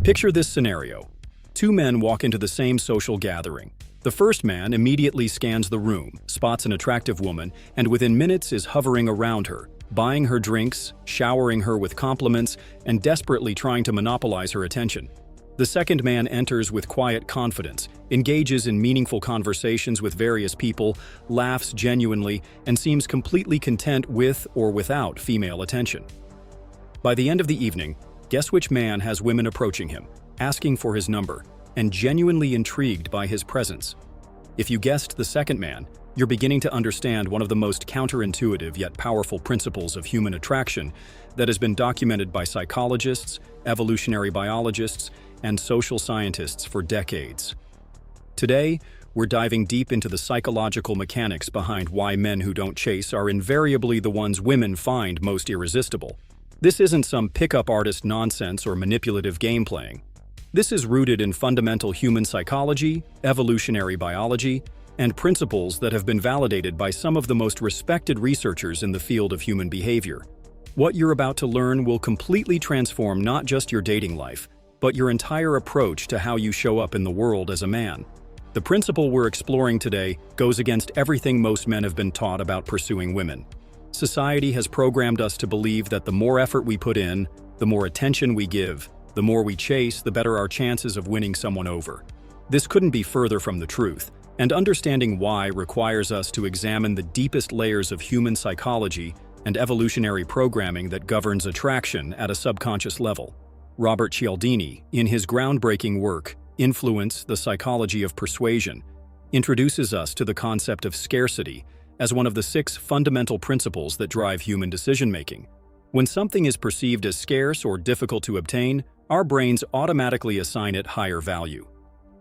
Picture this scenario. Two men walk into the same social gathering. The first man immediately scans the room, spots an attractive woman, and within minutes is hovering around her, buying her drinks, showering her with compliments, and desperately trying to monopolize her attention. The second man enters with quiet confidence, engages in meaningful conversations with various people, laughs genuinely, and seems completely content with or without female attention. By the end of the evening, guess which man has women approaching him, asking for his number, and genuinely intrigued by his presence? If you guessed the second man, you're beginning to understand one of the most counterintuitive yet powerful principles of human attraction that has been documented by psychologists, evolutionary biologists, and social scientists for decades. Today, we're diving deep into the psychological mechanics behind why men who don't chase are invariably the ones women find most irresistible. This isn't some pickup artist nonsense or manipulative game playing. This is rooted in fundamental human psychology, evolutionary biology, and principles that have been validated by some of the most respected researchers in the field of human behavior. What you're about to learn will completely transform not just your dating life, but your entire approach to how you show up in the world as a man. The principle we're exploring today goes against everything most men have been taught about pursuing women. Society has programmed us to believe that the more effort we put in, the more attention we give, the more we chase, the better our chances of winning someone over. This couldn't be further from the truth, and understanding why requires us to examine the deepest layers of human psychology and evolutionary programming that governs attraction at a subconscious level. Robert Cialdini, in his groundbreaking work, Influence: The Psychology of Persuasion, introduces us to the concept of scarcity as one of the 6 fundamental principles that drive human decision-making. When something is perceived as scarce or difficult to obtain, our brains automatically assign it higher value.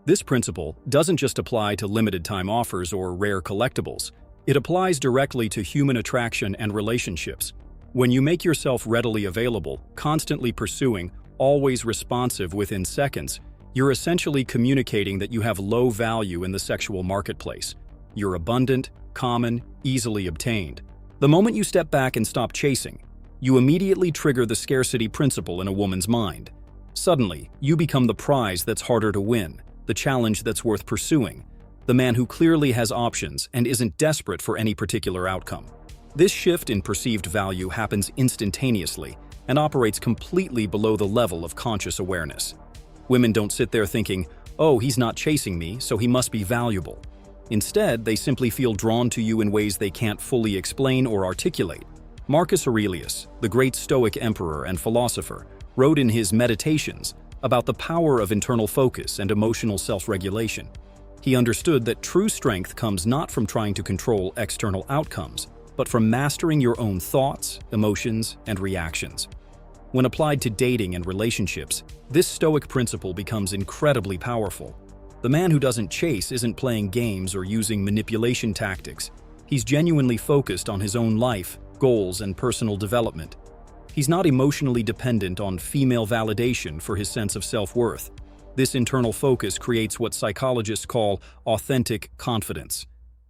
This principle doesn't just apply to limited-time offers or rare collectibles. It applies directly to human attraction and relationships. When you make yourself readily available, constantly pursuing, always responsive within seconds, you're essentially communicating that you have low value in the sexual marketplace. You're abundant, common, easily obtained. The moment you step back and stop chasing, you immediately trigger the scarcity principle in a woman's mind. Suddenly, you become the prize that's harder to win, the challenge that's worth pursuing, the man who clearly has options and isn't desperate for any particular outcome. This shift in perceived value happens instantaneously and operates completely below the level of conscious awareness. Women don't sit there thinking, "Oh, he's not chasing me, so he must be valuable." Instead, they simply feel drawn to you in ways they can't fully explain or articulate. Marcus Aurelius, the great Stoic emperor and philosopher, wrote in his Meditations about the power of internal focus and emotional self-regulation. He understood that true strength comes not from trying to control external outcomes, but from mastering your own thoughts, emotions, and reactions. When applied to dating and relationships, this Stoic principle becomes incredibly powerful. The man who doesn't chase isn't playing games or using manipulation tactics. He's genuinely focused on his own life, goals, and personal development. He's not emotionally dependent on female validation for his sense of self-worth. This internal focus creates what psychologists call authentic confidence,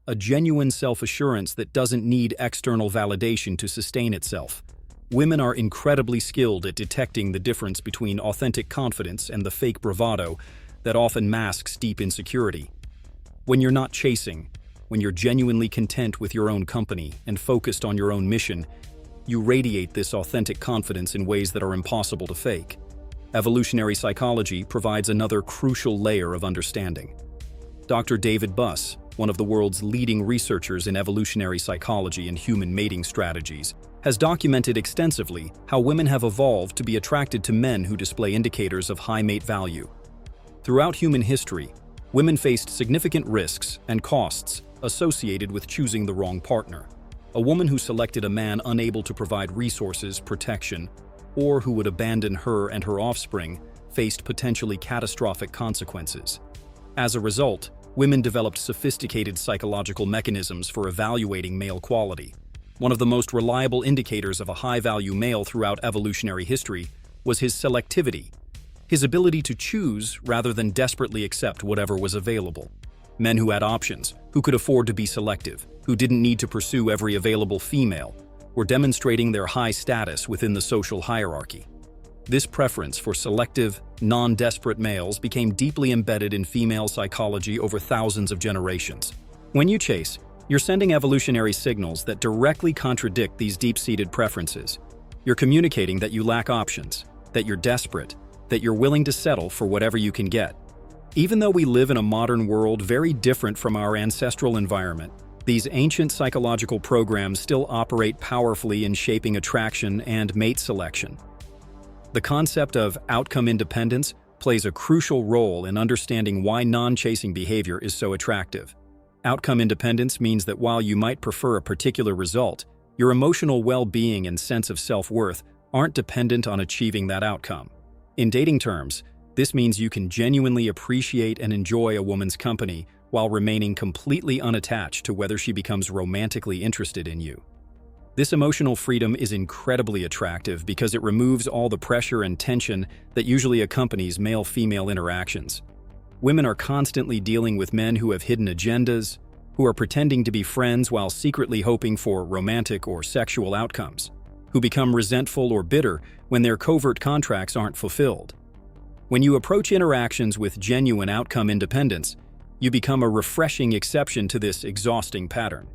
a genuine self-assurance that doesn't need external validation to sustain itself. Women are incredibly skilled at detecting the difference between authentic confidence and the fake bravado that often masks deep insecurity. When you're not chasing, when you're genuinely content with your own company and focused on your own mission, you radiate this authentic confidence in ways that are impossible to fake. Evolutionary psychology provides another crucial layer of understanding. Dr. David Buss, one of the world's leading researchers in evolutionary psychology and human mating strategies, has documented extensively how women have evolved to be attracted to men who display indicators of high mate value. Throughout human history, women faced significant risks and costs associated with choosing the wrong partner. A woman who selected a man unable to provide resources, protection, or who would abandon her and her offspring faced potentially catastrophic consequences. As a result, women developed sophisticated psychological mechanisms for evaluating male quality. One of the most reliable indicators of a high-value male throughout evolutionary history was his selectivity, his ability to choose rather than desperately accept whatever was available. Men who had options, who could afford to be selective, who didn't need to pursue every available female, were demonstrating their high status within the social hierarchy. This preference for selective, non-desperate males became deeply embedded in female psychology over thousands of generations. When you chase, you're sending evolutionary signals that directly contradict these deep-seated preferences. You're communicating that you lack options, that you're desperate, that you're willing to settle for whatever you can get. Even though we live in a modern world very different from our ancestral environment, these ancient psychological programs still operate powerfully in shaping attraction and mate selection. The concept of outcome independence plays a crucial role in understanding why non-chasing behavior is so attractive. Outcome independence means that while you might prefer a particular result, your emotional well-being and sense of self-worth aren't dependent on achieving that outcome. In dating terms, this means you can genuinely appreciate and enjoy a woman's company while remaining completely unattached to whether she becomes romantically interested in you. This emotional freedom is incredibly attractive because it removes all the pressure and tension that usually accompanies male-female interactions. Women are constantly dealing with men who have hidden agendas, who are pretending to be friends while secretly hoping for romantic or sexual outcomes, who become resentful or bitter when their covert contracts aren't fulfilled. When you approach interactions with genuine outcome independence, you become a refreshing exception to this exhausting pattern.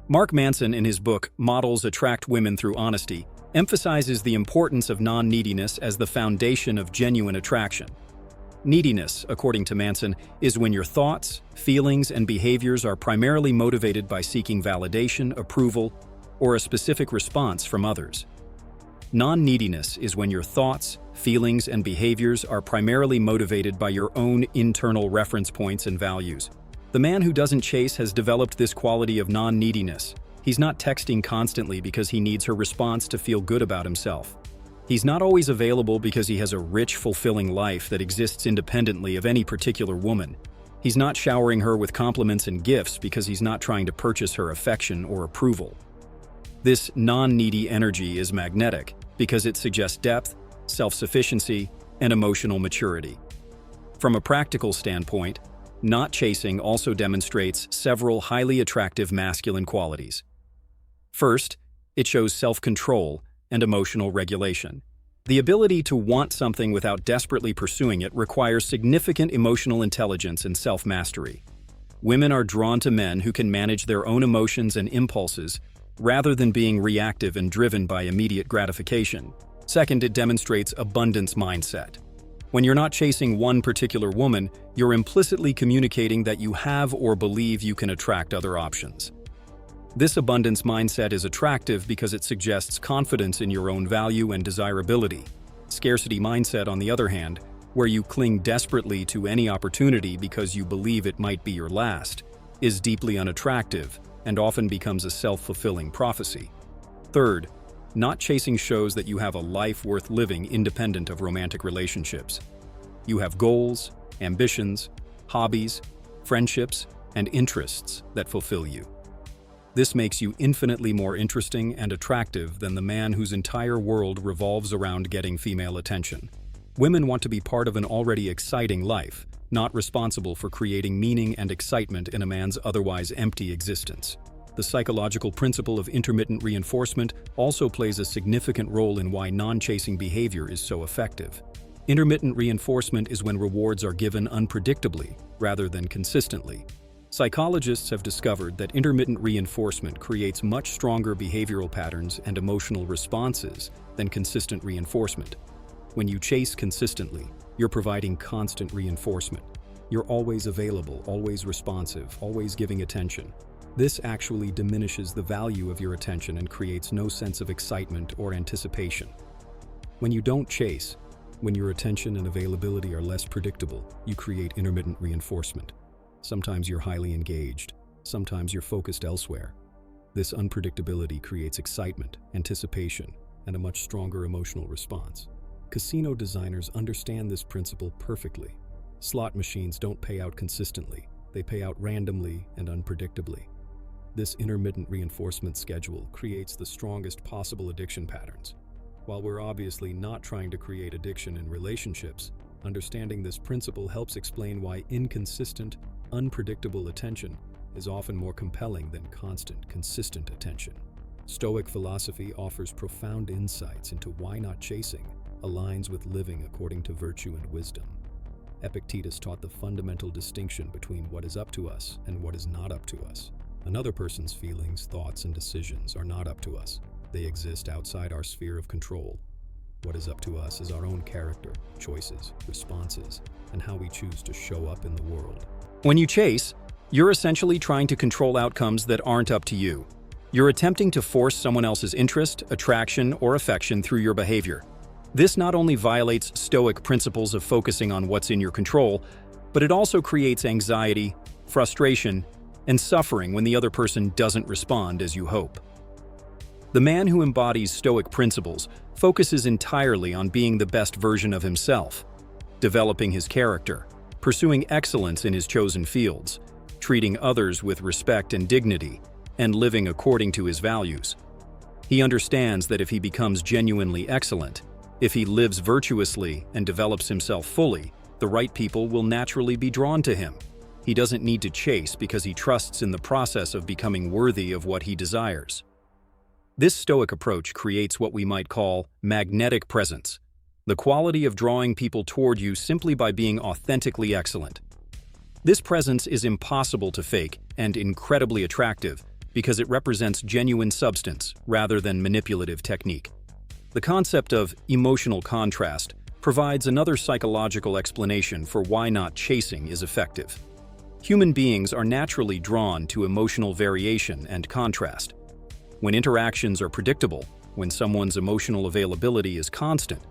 Mark Manson, in his book Models Attract Women Through Honesty, emphasizes the importance of non-neediness as the foundation of genuine attraction. Neediness, according to Manson, is when your thoughts, feelings, and behaviors are primarily motivated by seeking validation, approval, or a specific response from others. Non-neediness is when your thoughts, feelings, and behaviors are primarily motivated by your own internal reference points and values. The man who doesn't chase has developed this quality of non-neediness. He's not texting constantly because he needs her response to feel good about himself. He's not always available because he has a rich, fulfilling life that exists independently of any particular woman. He's not showering her with compliments and gifts because he's not trying to purchase her affection or approval. This non-needy energy is magnetic because it suggests depth, self-sufficiency, and emotional maturity. From a practical standpoint, not chasing also demonstrates several highly attractive masculine qualities. First, it shows self-control and emotional regulation. The ability to want something without desperately pursuing it requires significant emotional intelligence and self-mastery. Women are drawn to men who can manage their own emotions and impulses rather than being reactive and driven by immediate gratification. Second, it demonstrates abundance mindset. When you're not chasing one particular woman, you're implicitly communicating that you have or believe you can attract other options. This abundance mindset is attractive because it suggests confidence in your own value and desirability. Scarcity mindset, on the other hand, where you cling desperately to any opportunity because you believe it might be your last, is deeply unattractive and often becomes a self-fulfilling prophecy. Third, not chasing shows that you have a life worth living independent of romantic relationships. You have goals, ambitions, hobbies, friendships, and interests that fulfill you. This makes you infinitely more interesting and attractive than the man whose entire world revolves around getting female attention. Women want to be part of an already exciting life, not responsible for creating meaning and excitement in a man's otherwise empty existence. The psychological principle of intermittent reinforcement also plays a significant role in why non-chasing behavior is so effective. Intermittent reinforcement is when rewards are given unpredictably rather than consistently. Psychologists have discovered that intermittent reinforcement creates much stronger behavioral patterns and emotional responses than consistent reinforcement. When you chase consistently, you're providing constant reinforcement. You're always available, always responsive, always giving attention. This actually diminishes the value of your attention and creates no sense of excitement or anticipation. When you don't chase, when your attention and availability are less predictable, you create intermittent reinforcement. Sometimes you're highly engaged, sometimes you're focused elsewhere. This unpredictability creates excitement, anticipation, and a much stronger emotional response. Casino designers understand this principle perfectly. Slot machines don't pay out consistently, they pay out randomly and unpredictably. This intermittent reinforcement schedule creates the strongest possible addiction patterns. While we're obviously not trying to create addiction in relationships, understanding this principle helps explain why inconsistent, unpredictable attention is often more compelling than constant, consistent attention. Stoic philosophy offers profound insights into why not chasing, aligns with living according to virtue and wisdom. Epictetus taught the fundamental distinction between what is up to us and what is not up to us. Another person's feelings, thoughts, and decisions are not up to us. They exist outside our sphere of control. What is up to us is our own character, choices, responses, and how we choose to show up in the world. When you chase, you're essentially trying to control outcomes that aren't up to you. You're attempting to force someone else's interest, attraction, or affection through your behavior. This not only violates Stoic principles of focusing on what's in your control, but it also creates anxiety, frustration, and suffering when the other person doesn't respond as you hope. The man who embodies Stoic principles focuses entirely on being the best version of himself, developing his character, pursuing excellence in his chosen fields, treating others with respect and dignity, and living according to his values. He understands that if he becomes genuinely excellent, if he lives virtuously and develops himself fully, the right people will naturally be drawn to him. He doesn't need to chase because he trusts in the process of becoming worthy of what he desires. This Stoic approach creates what we might call magnetic presence, the quality of drawing people toward you simply by being authentically excellent. This presence is impossible to fake and incredibly attractive because it represents genuine substance rather than manipulative technique. The concept of emotional contrast provides another psychological explanation for why not chasing is effective. Human beings are naturally drawn to emotional variation and contrast. When interactions are predictable, when someone's emotional availability is constant,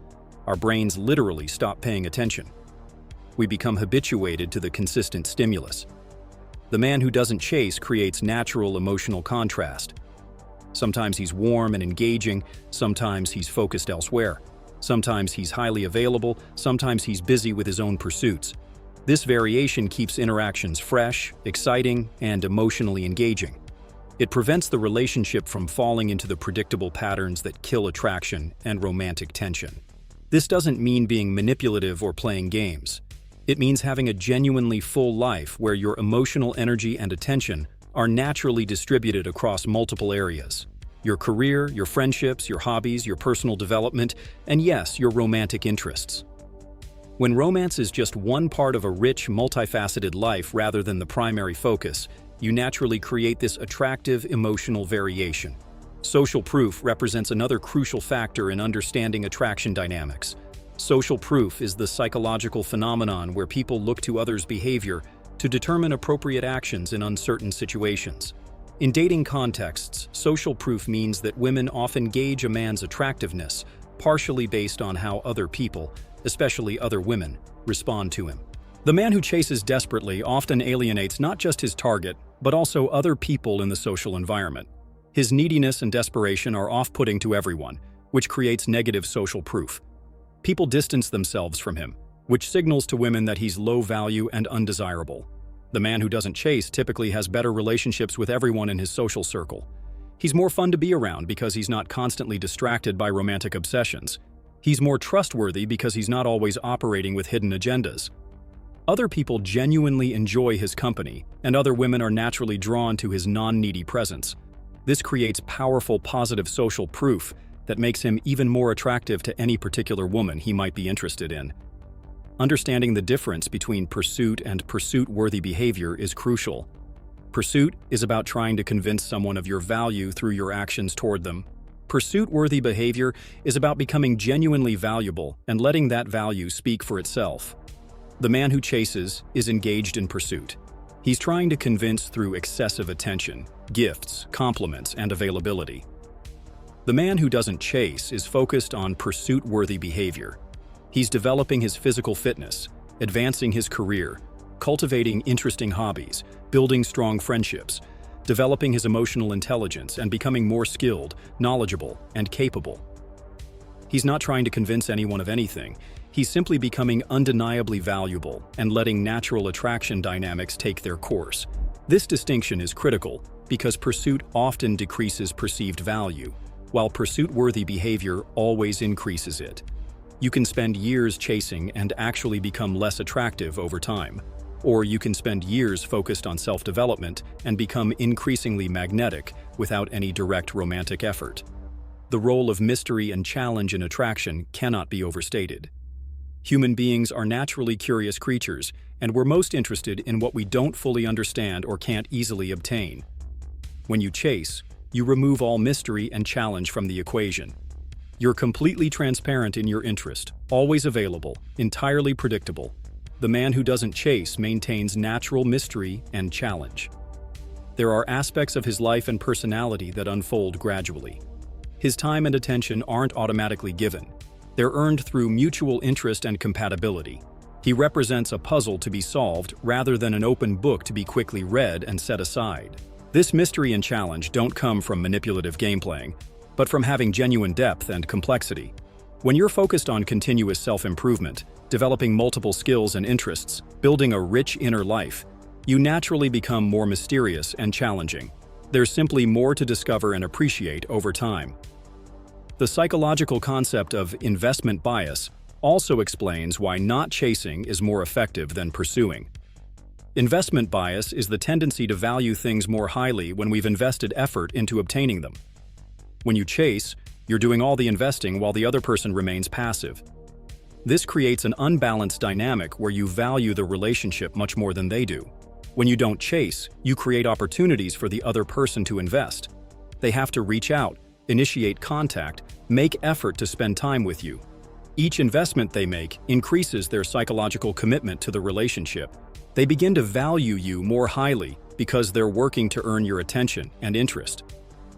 our brains literally stop paying attention. We become habituated to the consistent stimulus. The man who doesn't chase creates natural emotional contrast. Sometimes he's warm and engaging, sometimes he's focused elsewhere. Sometimes he's highly available, sometimes he's busy with his own pursuits. This variation keeps interactions fresh, exciting, and emotionally engaging. It prevents the relationship from falling into the predictable patterns that kill attraction and romantic tension. This doesn't mean being manipulative or playing games. It means having a genuinely full life where your emotional energy and attention are naturally distributed across multiple areas. Your career, your friendships, your hobbies, your personal development, and yes, your romantic interests. When romance is just one part of a rich, multifaceted life rather than the primary focus, you naturally create this attractive emotional variation. Social proof represents another crucial factor in understanding attraction dynamics. Social proof is the psychological phenomenon where people look to others' behavior to determine appropriate actions in uncertain situations. In dating contexts, social proof means that women often gauge a man's attractiveness partially based on how other people, especially other women, respond to him. The man who chases desperately often alienates not just his target, but also other people in the social environment. His neediness and desperation are off-putting to everyone, which creates negative social proof. People distance themselves from him, which signals to women that he's low value and undesirable. The man who doesn't chase typically has better relationships with everyone in his social circle. He's more fun to be around because he's not constantly distracted by romantic obsessions. He's more trustworthy because he's not always operating with hidden agendas. Other people genuinely enjoy his company, and other women are naturally drawn to his non-needy presence. This creates powerful positive social proof that makes him even more attractive to any particular woman he might be interested in. Understanding the difference between pursuit and pursuit-worthy behavior is crucial. Pursuit is about trying to convince someone of your value through your actions toward them. Pursuit-worthy behavior is about becoming genuinely valuable and letting that value speak for itself. The man who chases is engaged in pursuit. He's trying to convince through excessive attention, gifts, compliments, and availability. The man who doesn't chase is focused on pursuit-worthy behavior. He's developing his physical fitness, advancing his career, cultivating interesting hobbies, building strong friendships, developing his emotional intelligence, and becoming more skilled, knowledgeable, and capable. He's not trying to convince anyone of anything. He's simply becoming undeniably valuable and letting natural attraction dynamics take their course. This distinction is critical because pursuit often decreases perceived value, while pursuit-worthy behavior always increases it. You can spend years chasing and actually become less attractive over time, or you can spend years focused on self-development and become increasingly magnetic without any direct romantic effort. The role of mystery and challenge in attraction cannot be overstated. Human beings are naturally curious creatures, and we're most interested in what we don't fully understand or can't easily obtain. When you chase, you remove all mystery and challenge from the equation. You're completely transparent in your interest, always available, entirely predictable. The man who doesn't chase maintains natural mystery and challenge. There are aspects of his life and personality that unfold gradually. His time and attention aren't automatically given. They're earned through mutual interest and compatibility. He represents a puzzle to be solved rather than an open book to be quickly read and set aside. This mystery and challenge don't come from manipulative gameplaying, but from having genuine depth and complexity. When you're focused on continuous self-improvement, developing multiple skills and interests, building a rich inner life, you naturally become more mysterious and challenging. There's simply more to discover and appreciate over time. The psychological concept of investment bias also explains why not chasing is more effective than pursuing. Investment bias is the tendency to value things more highly when we've invested effort into obtaining them. When you chase, you're doing all the investing while the other person remains passive. This creates an unbalanced dynamic where you value the relationship much more than they do. When you don't chase, you create opportunities for the other person to invest. They have to reach out, initiate contact, make effort to spend time with you. Each investment they make increases their psychological commitment to the relationship. They begin to value you more highly because they're working to earn your attention and interest.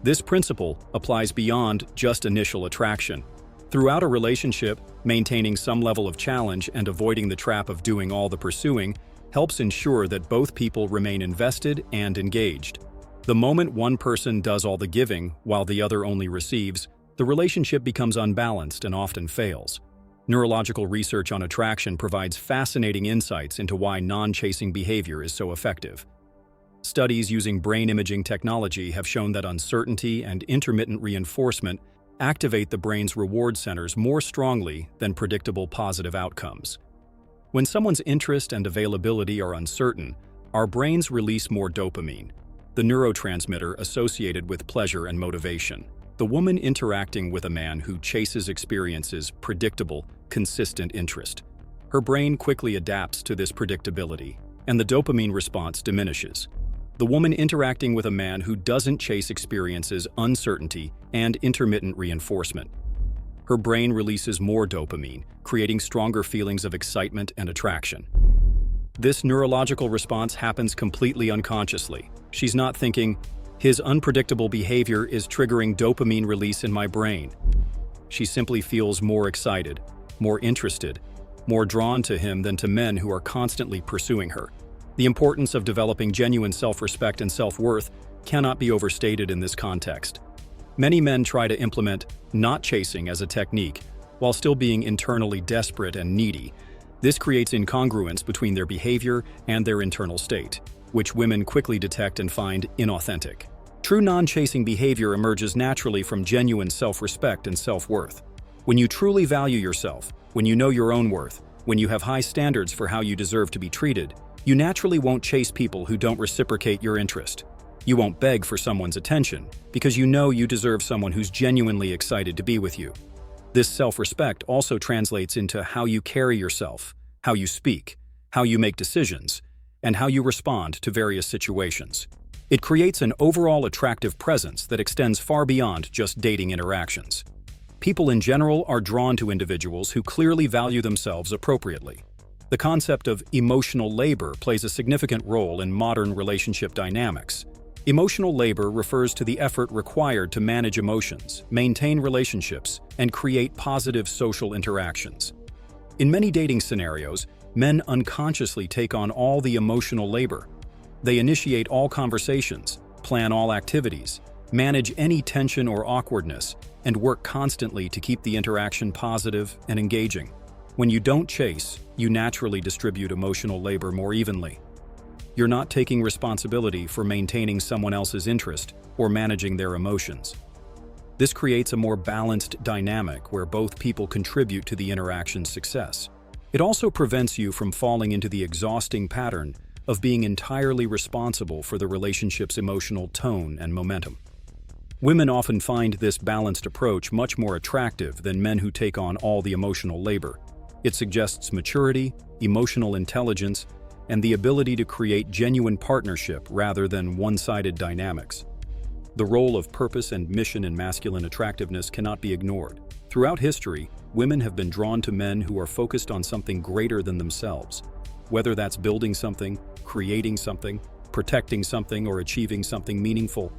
This principle applies beyond just initial attraction. Throughout a relationship, maintaining some level of challenge and avoiding the trap of doing all the pursuing helps ensure that both people remain invested and engaged. The moment one person does all the giving while the other only receives, the relationship becomes unbalanced and often fails. Neurological research on attraction provides fascinating insights into why non-chasing behavior is so effective. Studies using brain imaging technology have shown that uncertainty and intermittent reinforcement activate the brain's reward centers more strongly than predictable positive outcomes. When someone's interest and availability are uncertain, our brains release more dopamine, the neurotransmitter associated with pleasure and motivation. The woman interacting with a man who chases experiences predictable, consistent interest. Her brain quickly adapts to this predictability, and the dopamine response diminishes. The woman interacting with a man who doesn't chase experiences uncertainty and intermittent reinforcement. Her brain releases more dopamine, creating stronger feelings of excitement and attraction. This neurological response happens completely unconsciously. She's not thinking, "His unpredictable behavior is triggering dopamine release in my brain." She simply feels more excited, more interested, more drawn to him than to men who are constantly pursuing her. The importance of developing genuine self-respect and self-worth cannot be overstated in this context. Many men try to implement not chasing as a technique while still being internally desperate and needy. This creates incongruence between their behavior and their internal state, which women quickly detect and find inauthentic. True non-chasing behavior emerges naturally from genuine self-respect and self-worth. When you truly value yourself, when you know your own worth, when you have high standards for how you deserve to be treated, you naturally won't chase people who don't reciprocate your interest. You won't beg for someone's attention because you know you deserve someone who's genuinely excited to be with you. This self-respect also translates into how you carry yourself, how you speak, how you make decisions, and how you respond to various situations. It creates an overall attractive presence that extends far beyond just dating interactions. People in general are drawn to individuals who clearly value themselves appropriately. The concept of emotional labor plays a significant role in modern relationship dynamics. Emotional labor refers to the effort required to manage emotions, maintain relationships, and create positive social interactions. In many dating scenarios, men unconsciously take on all the emotional labor. They initiate all conversations, plan all activities, manage any tension or awkwardness, and work constantly to keep the interaction positive and engaging. When you don't chase, you naturally distribute emotional labor more evenly. You're not taking responsibility for maintaining someone else's interest or managing their emotions. This creates a more balanced dynamic where both people contribute to the interaction's success. It also prevents you from falling into the exhausting pattern of being entirely responsible for the relationship's emotional tone and momentum. Women often find this balanced approach much more attractive than men who take on all the emotional labor. It suggests maturity, emotional intelligence, and the ability to create genuine partnership rather than one-sided dynamics. The role of purpose and mission in masculine attractiveness cannot be ignored. Throughout history, women have been drawn to men who are focused on something greater than themselves. Whether that's building something, creating something, protecting something, or achieving something meaningful,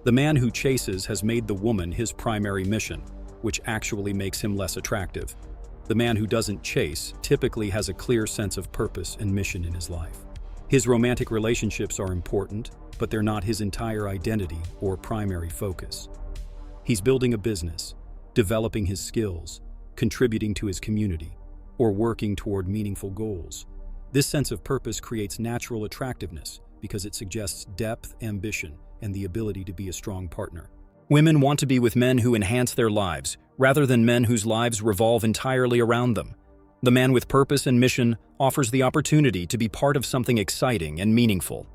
the man who chases has made the woman his primary mission, which actually makes him less attractive. The man who doesn't chase typically has a clear sense of purpose and mission in his life. His romantic relationships are important, but they're not his entire identity or primary focus. He's building a business, developing his skills, contributing to his community, or working toward meaningful goals. This sense of purpose creates natural attractiveness because it suggests depth, ambition, and the ability to be a strong partner. Women want to be with men who enhance their lives, rather than men whose lives revolve entirely around them. The man with purpose and mission offers the opportunity to be part of something exciting and meaningful.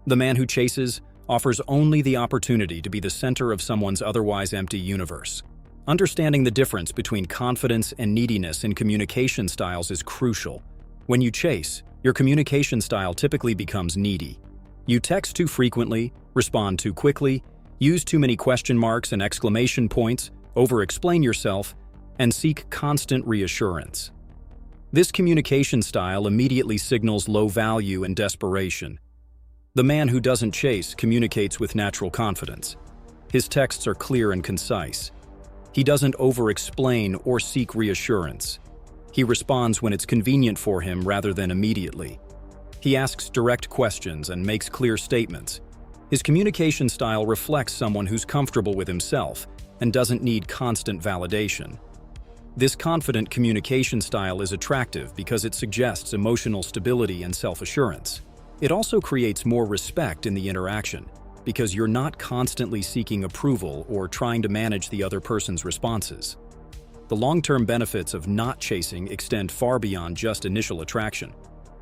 The man who chases offers only the opportunity to be the center of someone's otherwise empty universe. Understanding the difference between confidence and neediness in communication styles is crucial. When you chase, your communication style typically becomes needy. You text too frequently, respond too quickly, use too many question marks and exclamation points, over-explain yourself, and seek constant reassurance. This communication style immediately signals low value and desperation. The man who doesn't chase communicates with natural confidence. His texts are clear and concise. He doesn't over-explain or seek reassurance. He responds when it's convenient for him rather than immediately. He asks direct questions and makes clear statements. His communication style reflects someone who's comfortable with himself and doesn't need constant validation. This confident communication style is attractive because it suggests emotional stability and self-assurance. It also creates more respect in the interaction because you're not constantly seeking approval or trying to manage the other person's responses. The long-term benefits of not chasing extend far beyond just initial attraction.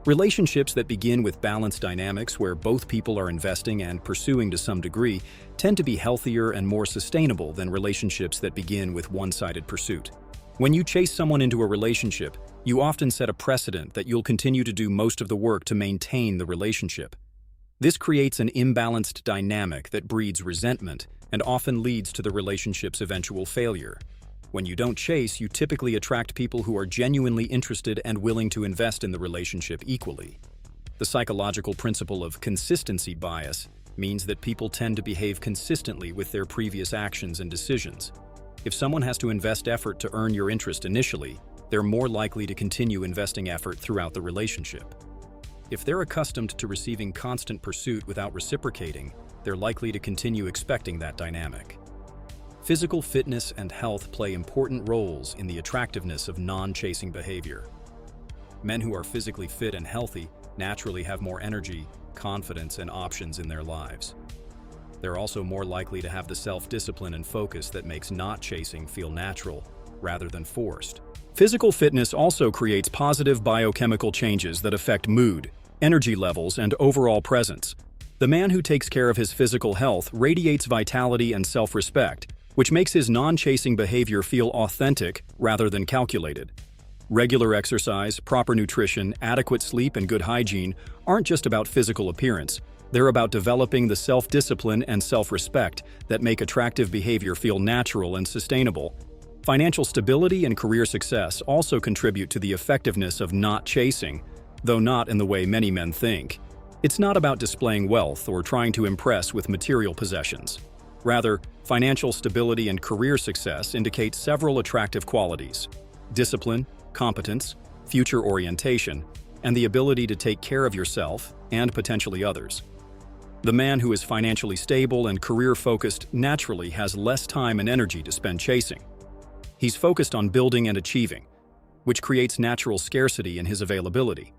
Relationships that begin with balanced dynamics where both people are investing and pursuing to some degree tend to be healthier and more sustainable than relationships that begin with one-sided pursuit. When you chase someone into a relationship, you often set a precedent that you'll continue to do most of the work to maintain the relationship. This creates an imbalanced dynamic that breeds resentment and often leads to the relationship's eventual failure. When you don't chase, you typically attract people who are genuinely interested and willing to invest in the relationship equally. The psychological principle of consistency bias means that people tend to behave consistently with their previous actions and decisions. If someone has to invest effort to earn your interest initially, they're more likely to continue investing effort throughout the relationship. If they're accustomed to receiving constant pursuit without reciprocating, they're likely to continue expecting that dynamic. Physical fitness and health play important roles in the attractiveness of non-chasing behavior. Men who are physically fit and healthy naturally have more energy, confidence, and options in their lives. They're also more likely to have the self-discipline and focus that makes not chasing feel natural rather than forced. Physical fitness also creates positive biochemical changes that affect mood, energy levels, and overall presence. The man who takes care of his physical health radiates vitality and self-respect, which makes his non-chasing behavior feel authentic rather than calculated. Regular exercise, proper nutrition, adequate sleep, and good hygiene aren't just about physical appearance. They're about developing the self-discipline and self-respect that make attractive behavior feel natural and sustainable. Financial stability and career success also contribute to the effectiveness of not chasing, though not in the way many men think. It's not about displaying wealth or trying to impress with material possessions. Rather, financial stability and career success indicate several attractive qualities: discipline, competence, future orientation, and the ability to take care of yourself and potentially others. The man who is financially stable and career-focused naturally has less time and energy to spend chasing. He's focused on building and achieving, which creates natural scarcity in his availability.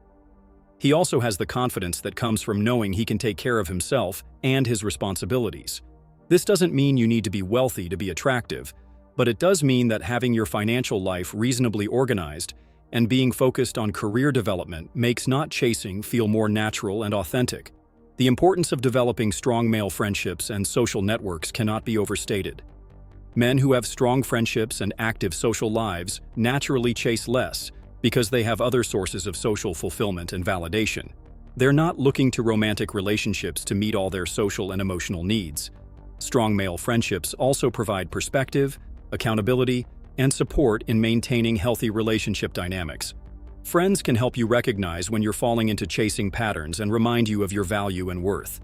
He also has the confidence that comes from knowing he can take care of himself and his responsibilities. This doesn't mean you need to be wealthy to be attractive, but it does mean that having your financial life reasonably organized and being focused on career development makes not chasing feel more natural and authentic. The importance of developing strong male friendships and social networks cannot be overstated. Men who have strong friendships and active social lives naturally chase less because they have other sources of social fulfillment and validation. They're not looking to romantic relationships to meet all their social and emotional needs. Strong male friendships also provide perspective, accountability, and support in maintaining healthy relationship dynamics. Friends can help you recognize when you're falling into chasing patterns and remind you of your value and worth.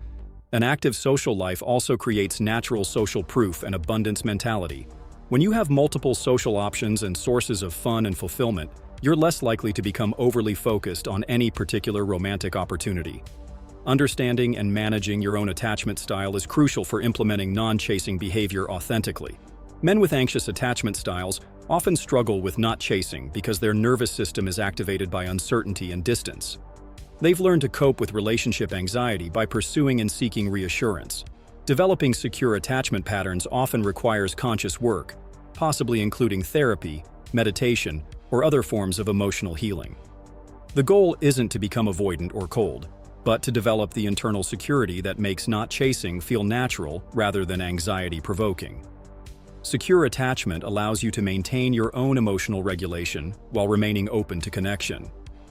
An active social life also creates natural social proof and abundance mentality. When you have multiple social options and sources of fun and fulfillment, you're less likely to become overly focused on any particular romantic opportunity. Understanding and managing your own attachment style is crucial for implementing non-chasing behavior authentically. Men with anxious attachment styles often struggle with not chasing because their nervous system is activated by uncertainty and distance. They've learned to cope with relationship anxiety by pursuing and seeking reassurance. Developing secure attachment patterns often requires conscious work, possibly including therapy, meditation, or other forms of emotional healing. The goal isn't to become avoidant or cold, but to develop the internal security that makes not chasing feel natural rather than anxiety-provoking. Secure attachment allows you to maintain your own emotional regulation while remaining open to connection.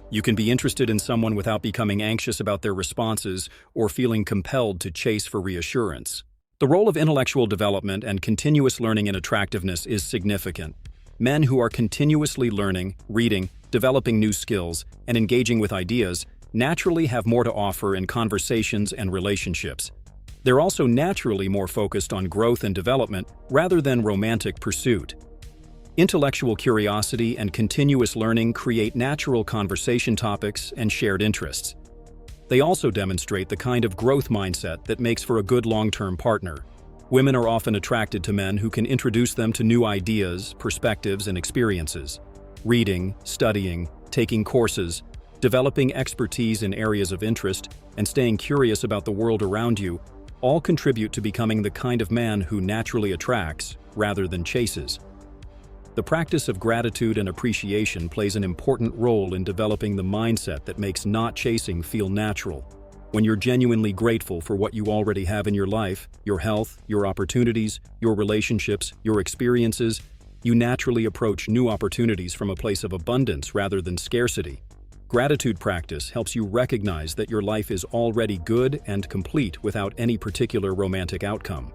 You can be interested in someone without becoming anxious about their responses or feeling compelled to chase for reassurance. The role of intellectual development and continuous learning in attractiveness is significant. Men who are continuously learning, reading, developing new skills, and engaging with ideas naturally have more to offer in conversations and relationships. They're also naturally more focused on growth and development rather than romantic pursuit. Intellectual curiosity and continuous learning create natural conversation topics and shared interests. They also demonstrate the kind of growth mindset that makes for a good long-term partner. Women are often attracted to men who can introduce them to new ideas, perspectives, and experiences. Reading, studying, taking courses, developing expertise in areas of interest, and staying curious about the world around you all contribute to becoming the kind of man who naturally attracts rather than chases. The practice of gratitude and appreciation plays an important role in developing the mindset that makes not chasing feel natural. When you're genuinely grateful for what you already have in your life, your health, your opportunities, your relationships, your experiences, you naturally approach new opportunities from a place of abundance rather than scarcity. Gratitude practice helps you recognize that your life is already good and complete without any particular romantic outcome.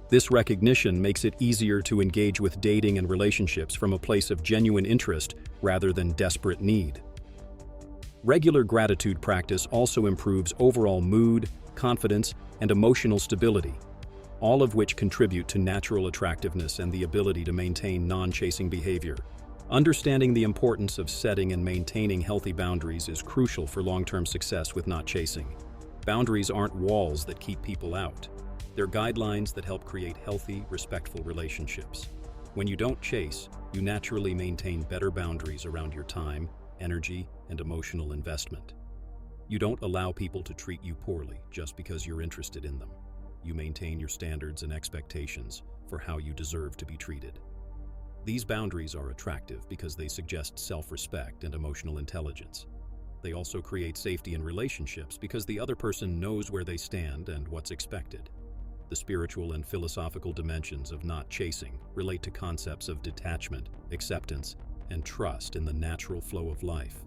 This recognition makes it easier to engage with dating and relationships from a place of genuine interest rather than desperate need. Regular gratitude practice also improves overall mood, confidence, and emotional stability, all of which contribute to natural attractiveness and the ability to maintain non-chasing behavior. Understanding the importance of setting and maintaining healthy boundaries is crucial for long-term success with not chasing. Boundaries aren't walls that keep people out. They're guidelines that help create healthy, respectful relationships. When you don't chase, you naturally maintain better boundaries around your time, energy, and emotional investment. You don't allow people to treat you poorly just because you're interested in them. You maintain your standards and expectations for how you deserve to be treated. These boundaries are attractive because they suggest self-respect and emotional intelligence. They also create safety in relationships because the other person knows where they stand and what's expected. The spiritual and philosophical dimensions of not chasing relate to concepts of detachment, acceptance, and trust in the natural flow of life.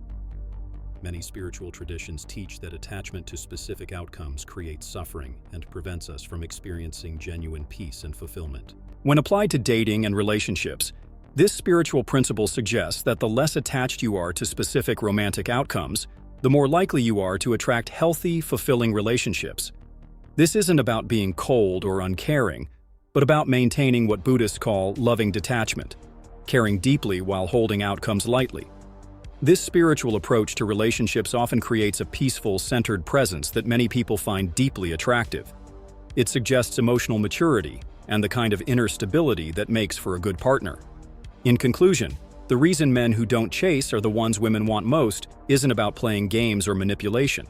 Many spiritual traditions teach that attachment to specific outcomes creates suffering and prevents us from experiencing genuine peace and fulfillment. When applied to dating and relationships, this spiritual principle suggests that the less attached you are to specific romantic outcomes, the more likely you are to attract healthy, fulfilling relationships. This isn't about being cold or uncaring, but about maintaining what Buddhists call loving detachment, caring deeply while holding outcomes lightly. This spiritual approach to relationships often creates a peaceful, centered presence that many people find deeply attractive. It suggests emotional maturity and the kind of inner stability that makes for a good partner. In conclusion, the reason men who don't chase are the ones women want most isn't about playing games or manipulation.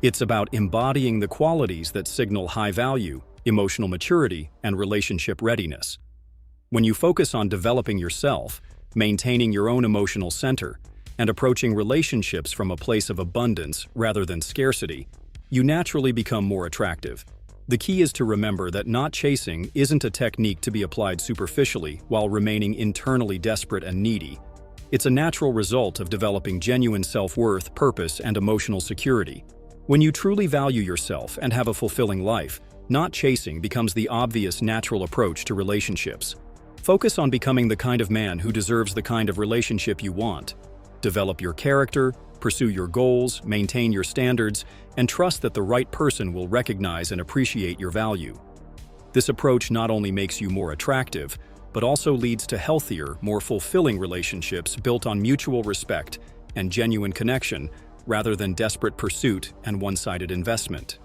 It's about embodying the qualities that signal high value, emotional maturity, and relationship readiness. When you focus on developing yourself, maintaining your own emotional center, and approaching relationships from a place of abundance rather than scarcity, you naturally become more attractive. The key is to remember that not chasing isn't a technique to be applied superficially while remaining internally desperate and needy. It's a natural result of developing genuine self-worth, purpose, and emotional security. When you truly value yourself and have a fulfilling life, not chasing becomes the obvious natural approach to relationships. Focus on becoming the kind of man who deserves the kind of relationship you want. Develop your character, pursue your goals, maintain your standards, and trust that the right person will recognize and appreciate your value. This approach not only makes you more attractive, but also leads to healthier, more fulfilling relationships built on mutual respect and genuine connection, rather than desperate pursuit and one-sided investment.